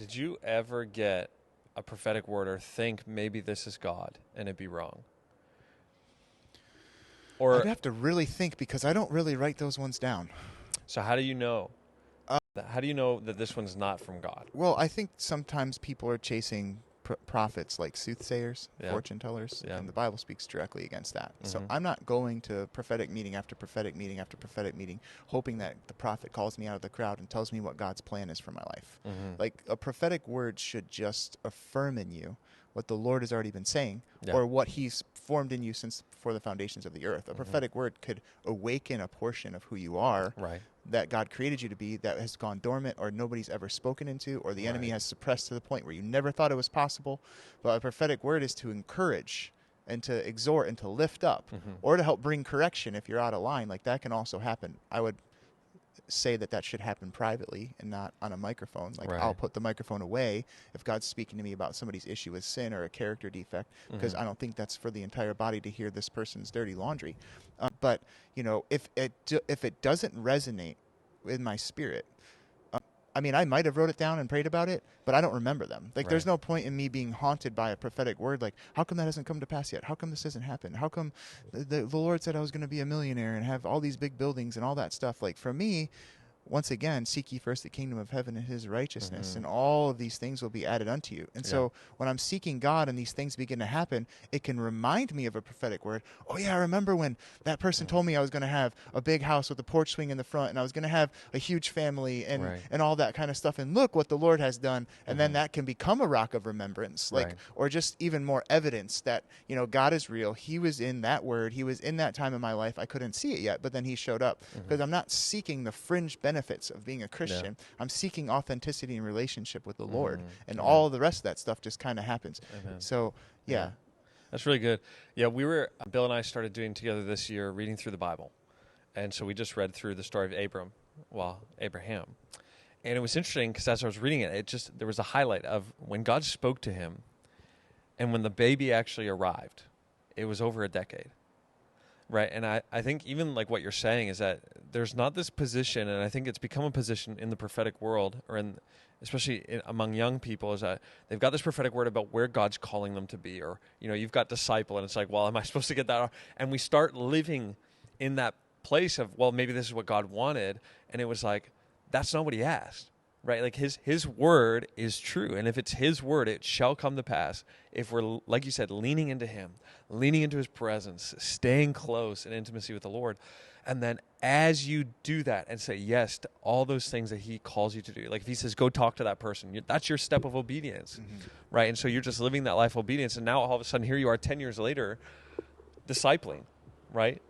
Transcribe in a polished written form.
Did you ever get a prophetic word or think maybe this is God and it be wrong? Or I'd have to really think because I don't really write those ones down. so how do you know? How do you know that this one's not from God? Well, I think sometimes people are chasing prophets like soothsayers, Yeah. fortune tellers, Yeah. and the Bible speaks directly against that. So Mhm. I'm not going to prophetic meeting after prophetic meeting after prophetic meeting, hoping that the prophet calls me out of the crowd and tells me what God's plan is for my life. Mhm. Like a prophetic word should just affirm in you what the Lord has already been saying, Yeah. or what He's formed in you since before the foundations of the earth. A Mhm. prophetic word could awaken a portion of who you are, Right. that God created you to be, that has gone dormant or nobody's ever spoken into, or the enemy Right. has suppressed to the point where you never thought it was possible. But a prophetic word is to encourage and to exhort and to lift up, Mhm. or to help bring correction if you're out of line. Like that can also happen. I would say that should happen privately and not on a microphone. Like Right. I'll put the microphone away if God's speaking to me about somebody's issue with sin or a character defect, because Mhm. I don't think that's for the entire body to hear this person's dirty laundry. But if it doesn't resonate in my spirit, I mean, I might have wrote it down and prayed about it, but I don't remember them. Like, there's Right. no point in me being haunted by a prophetic word. Like, how come that hasn't come to pass yet? How come this hasn't happened? How come the Lord said I was going to be a millionaire and have all these big buildings and all that stuff? Like, for me, once again, seek ye first the kingdom of heaven and his righteousness, Mhm. and all of these things will be added unto you. And Yeah. so when I'm seeking God and these things begin to happen, it can remind me of a prophetic word. Oh yeah, I remember when that person told me I was going to have a big house with a porch swing in the front, and I was going to have a huge family and, Right. and all that kind of stuff. And look what the Lord has done. And then Mhm. that can become a rock of remembrance, like, Right. or just even more evidence that, God is real. He was in that word. He was in that time in my life. I couldn't see it yet, but then he showed up, because Mhm. I'm not seeking the fringe benefits of being a Christian. I'm seeking authenticity and relationship with the Lord, and Amen. all the rest of that stuff just kind of happens. Amen. So, yeah. That's really good. Yeah, Bill and I started doing together this year, reading through the Bible. And so we just read through the story of Abraham. And it was interesting because as I was reading it, there was a highlight of when God spoke to him and when the baby actually arrived. It was over a decade. Right. And I think even like what you're saying is that there's not this position, and I think it's become a position in the prophetic world, or especially among young people, is that they've got this prophetic word about where God's calling them to be, or, you've got disciple, and it's like, well, am I supposed to get that? And we start living in that place of, well, maybe this is what God wanted. And it was like, that's not what he asked. Right, like his word is true, and if it's his word, it shall come to pass. If we're, like you said, leaning into him, leaning into his presence, staying close in intimacy with the Lord, and then as you do that and say yes to all those things that he calls you to do, like if he says go talk to that person, that's your step of obedience, right? And so you're just living that life of obedience, and now all of a sudden here you are 10 years later, discipling, right?